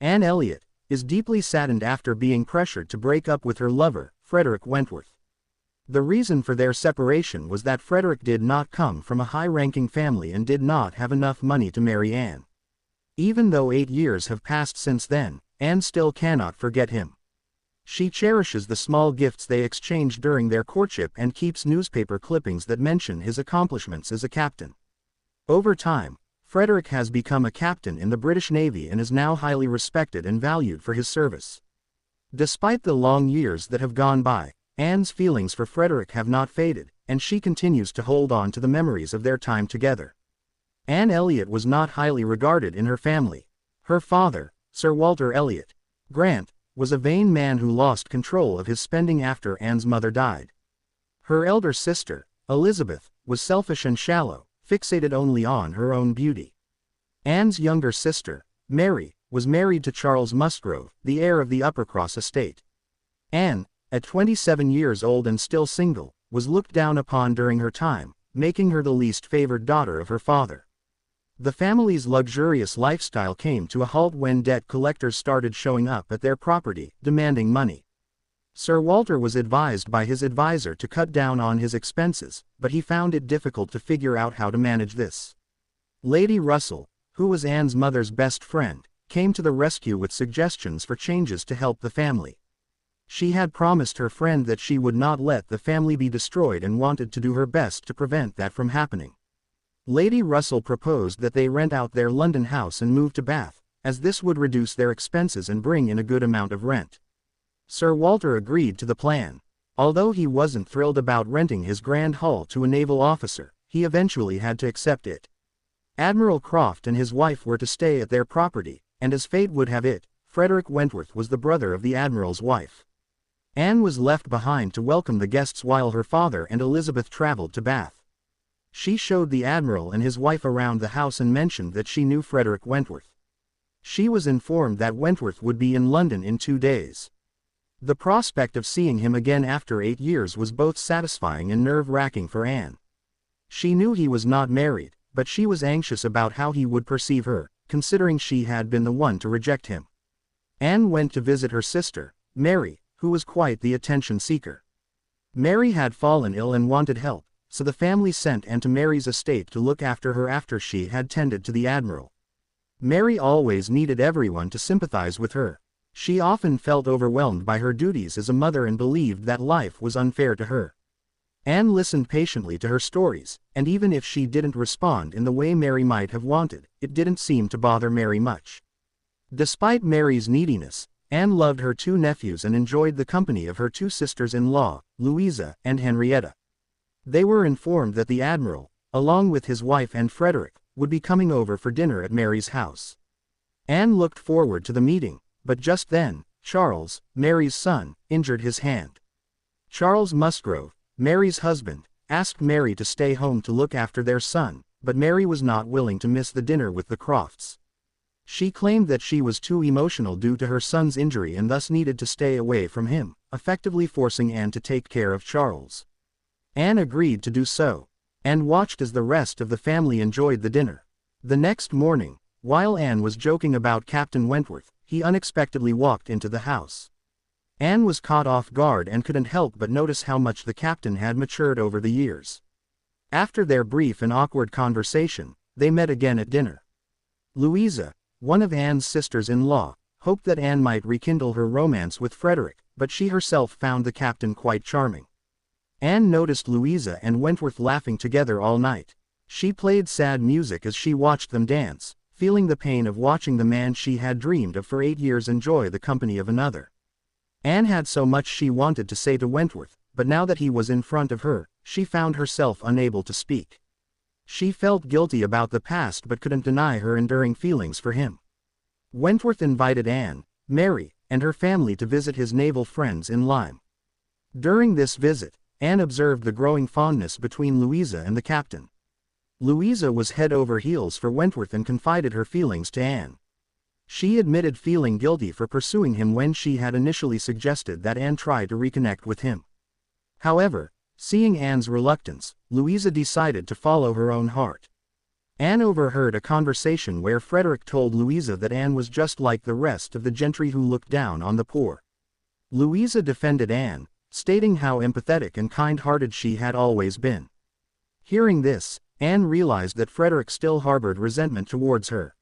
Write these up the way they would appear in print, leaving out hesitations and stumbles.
Anne Elliot is deeply saddened after being pressured to break up with her lover, Frederick Wentworth. The reason for their separation was that Frederick did not come from a high-ranking family and did not have enough money to marry Anne. Even though 8 years have passed since then, Anne still cannot forget him. She cherishes the small gifts they exchanged during their courtship and keeps newspaper clippings that mention his accomplishments as a captain. Over time, Frederick has become a captain in the British Navy and is now highly respected and valued for his service. Despite the long years that have gone by, Anne's feelings for Frederick have not faded, and she continues to hold on to the memories of their time together. Anne Elliot was not highly regarded in her family. Her father, Sir Walter Elliot Grant, was a vain man who lost control of his spending after Anne's mother died. Her elder sister, Elizabeth, was selfish and shallow, fixated only on her own beauty. Anne's younger sister, Mary, was married to Charles Musgrove, the heir of the Uppercross estate. Anne, at 27 years old and still single, was looked down upon during her time, making her the least favored daughter of her father. The family's luxurious lifestyle came to a halt when debt collectors started showing up at their property, demanding money. Sir Walter was advised by his advisor to cut down on his expenses, but he found it difficult to figure out how to manage this. Lady Russell, who was Anne's mother's best friend, came to the rescue with suggestions for changes to help the family. She had promised her friend that she would not let the family be destroyed and wanted to do her best to prevent that from happening. Lady Russell proposed that they rent out their London house and move to Bath, as this would reduce their expenses and bring in a good amount of rent. Sir Walter agreed to the plan. Although he wasn't thrilled about renting his grand hall to a naval officer, he eventually had to accept it. Admiral Croft and his wife were to stay at their property, and as fate would have it, Frederick Wentworth was the brother of the admiral's wife. Anne was left behind to welcome the guests while her father and Elizabeth traveled to Bath. She showed the admiral and his wife around the house and mentioned that she knew Frederick Wentworth. She was informed that Wentworth would be in London in 2 days. The prospect of seeing him again after 8 years was both satisfying and nerve-wracking for Anne. She knew he was not married, but she was anxious about how he would perceive her, considering she had been the one to reject him. Anne went to visit her sister, Mary, who was quite the attention seeker. Mary had fallen ill and wanted help, so the family sent Anne to Mary's estate to look after her after she had tended to the admiral. Mary always needed everyone to sympathize with her. She often felt overwhelmed by her duties as a mother and believed that life was unfair to her. Anne listened patiently to her stories, and even if she didn't respond in the way Mary might have wanted, it didn't seem to bother Mary much. Despite Mary's neediness, Anne loved her 2 nephews and enjoyed the company of her 2 sisters-in-law, Louisa and Henrietta. They were informed that the admiral, along with his wife and Frederick, would be coming over for dinner at Mary's house. Anne looked forward to the meeting, but just then, Charles, Mary's son, injured his hand. Charles Musgrove, Mary's husband, asked Mary to stay home to look after their son, but Mary was not willing to miss the dinner with the Crofts. She claimed that she was too emotional due to her son's injury and thus needed to stay away from him, effectively forcing Anne to take care of Charles. Anne agreed to do so, and watched as the rest of the family enjoyed the dinner. The next morning, while Anne was joking about Captain Wentworth, he unexpectedly walked into the house. Anne was caught off guard and couldn't help but notice how much the captain had matured over the years. After their brief and awkward conversation, they met again at dinner. Louisa, one of Anne's sisters-in-law, hoped that Anne might rekindle her romance with Frederick, but she herself found the captain quite charming. Anne noticed Louisa and Wentworth laughing together all night. She played sad music as she watched them dance, feeling the pain of watching the man she had dreamed of for 8 years enjoy the company of another. Anne had so much she wanted to say to Wentworth, but now that he was in front of her, she found herself unable to speak. She felt guilty about the past but couldn't deny her enduring feelings for him. Wentworth invited Anne, Mary, and her family to visit his naval friends in Lyme. During this visit, Anne observed the growing fondness between Louisa and the captain. Louisa was head over heels for Wentworth and confided her feelings to Anne. She admitted feeling guilty for pursuing him when she had initially suggested that Anne try to reconnect with him. However, seeing Anne's reluctance, Louisa decided to follow her own heart. Anne overheard a conversation where Frederick told Louisa that Anne was just like the rest of the gentry who looked down on the poor. Louisa defended Anne, stating how empathetic and kind-hearted she had always been. Hearing this, Anne realized that Frederick still harbored resentment towards her.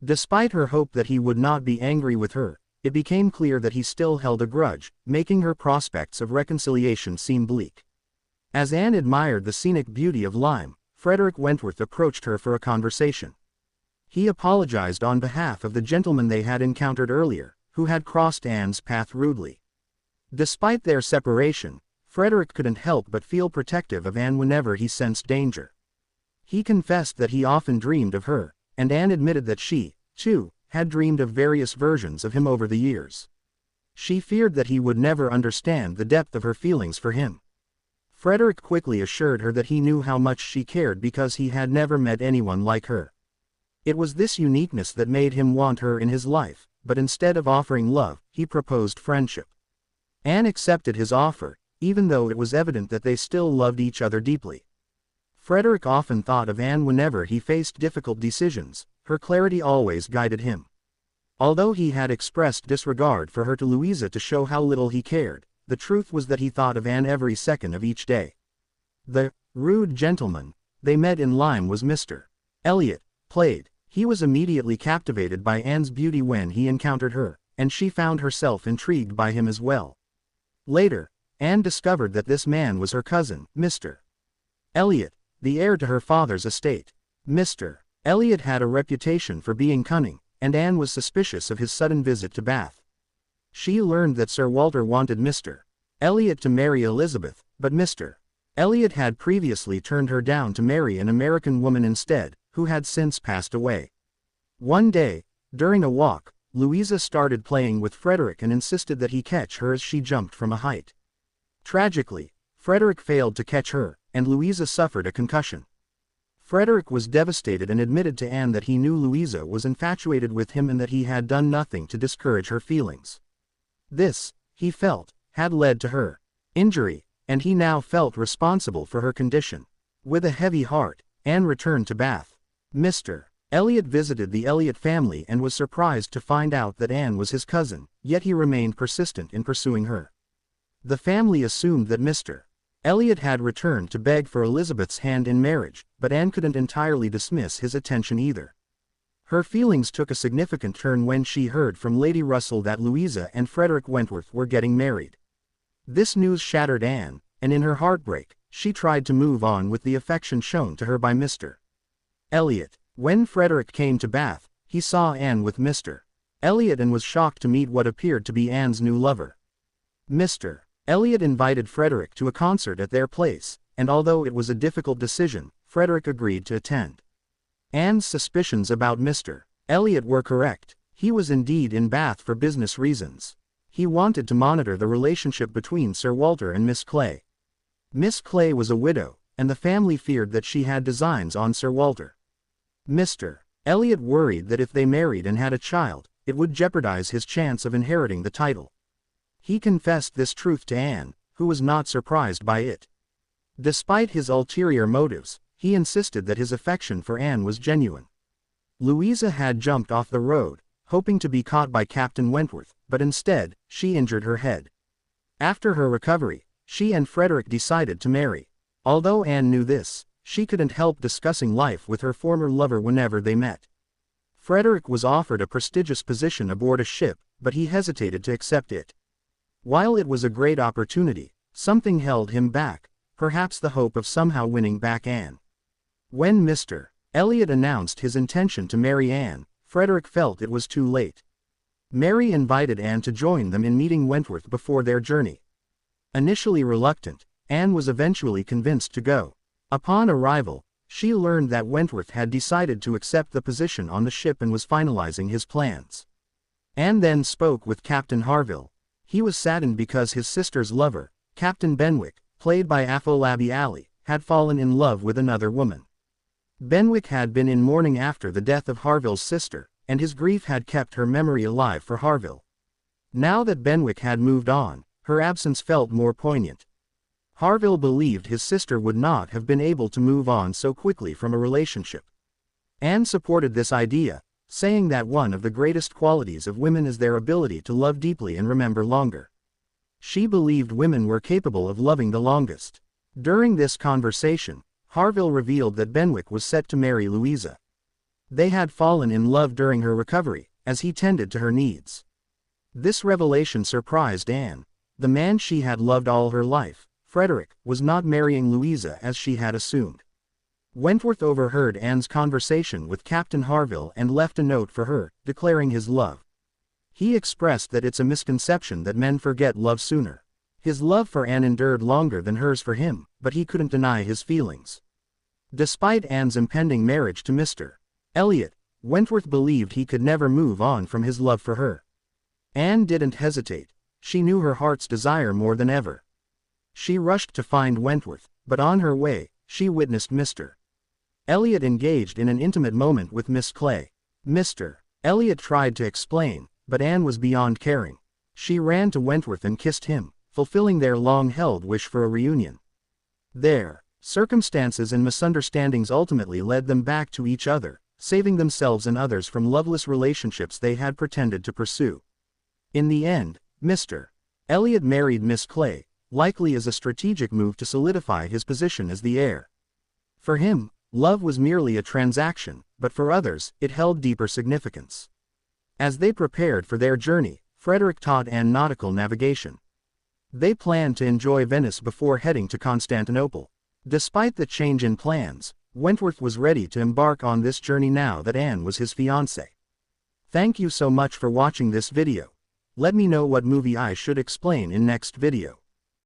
Despite her hope that he would not be angry with her, it became clear that he still held a grudge, making her prospects of reconciliation seem bleak. As Anne admired the scenic beauty of Lyme, Frederick Wentworth approached her for a conversation. He apologized on behalf of the gentleman they had encountered earlier, who had crossed Anne's path rudely. Despite their separation, Frederick couldn't help but feel protective of Anne whenever he sensed danger. He confessed that he often dreamed of her, and Anne admitted that she, too, had dreamed of various versions of him over the years. She feared that he would never understand the depth of her feelings for him. Frederick quickly assured her that he knew how much she cared because he had never met anyone like her. It was this uniqueness that made him want her in his life, but instead of offering love, he proposed friendship. Anne accepted his offer, even though it was evident that they still loved each other deeply. Frederick often thought of Anne whenever he faced difficult decisions. Her clarity always guided him. Although he had expressed disregard for her to Louisa to show how little he cared, the truth was that he thought of Anne every second of each day. The rude gentleman they met in Lyme was Mr. Elliot, played. He was immediately captivated by Anne's beauty when he encountered her, and she found herself intrigued by him as well. Later, Anne discovered that this man was her cousin, Mr. Elliot, the heir to her father's estate. Mr. Elliot had a reputation for being cunning, and Anne was suspicious of his sudden visit to Bath. She learned that Sir Walter wanted Mr. Elliot to marry Elizabeth, but Mr. Elliot had previously turned her down to marry an American woman instead, who had since passed away. One day, during a walk, Louisa started playing with Frederick and insisted that he catch her as she jumped from a height. Tragically, Frederick failed to catch her, and Louisa suffered a concussion. Frederick was devastated and admitted to Anne that he knew Louisa was infatuated with him and that he had done nothing to discourage her feelings. This, he felt, had led to her injury, and he now felt responsible for her condition. With a heavy heart, Anne returned to Bath. Mr. Elliot visited the Elliot family and was surprised to find out that Anne was his cousin, yet he remained persistent in pursuing her. The family assumed that Mr. Elliot had returned to beg for Elizabeth's hand in marriage, but Anne couldn't entirely dismiss his attention either. Her feelings took a significant turn when she heard from Lady Russell that Louisa and Frederick Wentworth were getting married. This news shattered Anne, and in her heartbreak, she tried to move on with the affection shown to her by Mr. Elliot. When Frederick came to Bath, he saw Anne with Mr. Elliot and was shocked to meet what appeared to be Anne's new lover. Mr. Elliot invited Frederick to a concert at their place, and although it was a difficult decision, Frederick agreed to attend. Anne's suspicions about Mr. Elliot were correct. He was indeed in Bath for business reasons. He wanted to monitor the relationship between Sir Walter and Miss Clay. Miss Clay was a widow, and the family feared that she had designs on Sir Walter. Mr. Elliot worried that if they married and had a child, it would jeopardize his chance of inheriting the title. He confessed this truth to Anne, who was not surprised by it. Despite his ulterior motives, he insisted that his affection for Anne was genuine. Louisa had jumped off the road, hoping to be caught by Captain Wentworth, but instead, she injured her head. After her recovery, she and Frederick decided to marry. Although Anne knew this, she couldn't help discussing life with her former lover whenever they met. Frederick was offered a prestigious position aboard a ship, but he hesitated to accept it. While it was a great opportunity, something held him back, perhaps the hope of somehow winning back Anne. When Mr. Elliot announced his intention to marry Anne, Frederick felt it was too late. Mary invited Anne to join them in meeting Wentworth before their journey. Initially reluctant, Anne was eventually convinced to go. Upon arrival, she learned that Wentworth had decided to accept the position on the ship and was finalizing his plans. Anne then spoke with Captain Harville. He was saddened because his sister's lover, Captain Benwick, played by Afolabi Ali, had fallen in love with another woman. Benwick had been in mourning after the death of Harville's sister, and his grief had kept her memory alive for Harville. Now that Benwick had moved on, her absence felt more poignant. Harville believed his sister would not have been able to move on so quickly from a relationship. Anne supported this idea, saying that one of the greatest qualities of women is their ability to love deeply and remember longer. She believed women were capable of loving the longest. During this conversation, Harville revealed that Benwick was set to marry Louisa. They had fallen in love during her recovery, as he tended to her needs. This revelation surprised Anne. The man she had loved all her life, Frederick, was not marrying Louisa as she had assumed. Wentworth overheard Anne's conversation with Captain Harville and left a note for her, declaring his love. He expressed that it's a misconception that men forget love sooner. His love for Anne endured longer than hers for him, but he couldn't deny his feelings. Despite Anne's impending marriage to Mr. Elliot, Wentworth believed he could never move on from his love for her. Anne didn't hesitate. She knew her heart's desire more than ever. She rushed to find Wentworth, but on her way, she witnessed Mr. Elliot engaged in an intimate moment with Miss Clay. Mr. Elliot tried to explain, but Anne was beyond caring. She ran to Wentworth and kissed him, fulfilling their long-held wish for a reunion. There, circumstances and misunderstandings ultimately led them back to each other, saving themselves and others from loveless relationships they had pretended to pursue. In the end, Mr. Elliot married Miss Clay, likely as a strategic move to solidify his position as the heir. For him, love was merely a transaction, but for others, it held deeper significance. As they prepared for their journey, Frederick taught Anne nautical navigation. They planned to enjoy Venice before heading to Constantinople. Despite the change in plans, Wentworth was ready to embark on this journey now that Anne was his fiancée. Thank you so much for watching this video. Let me know what movie I should explain in next video.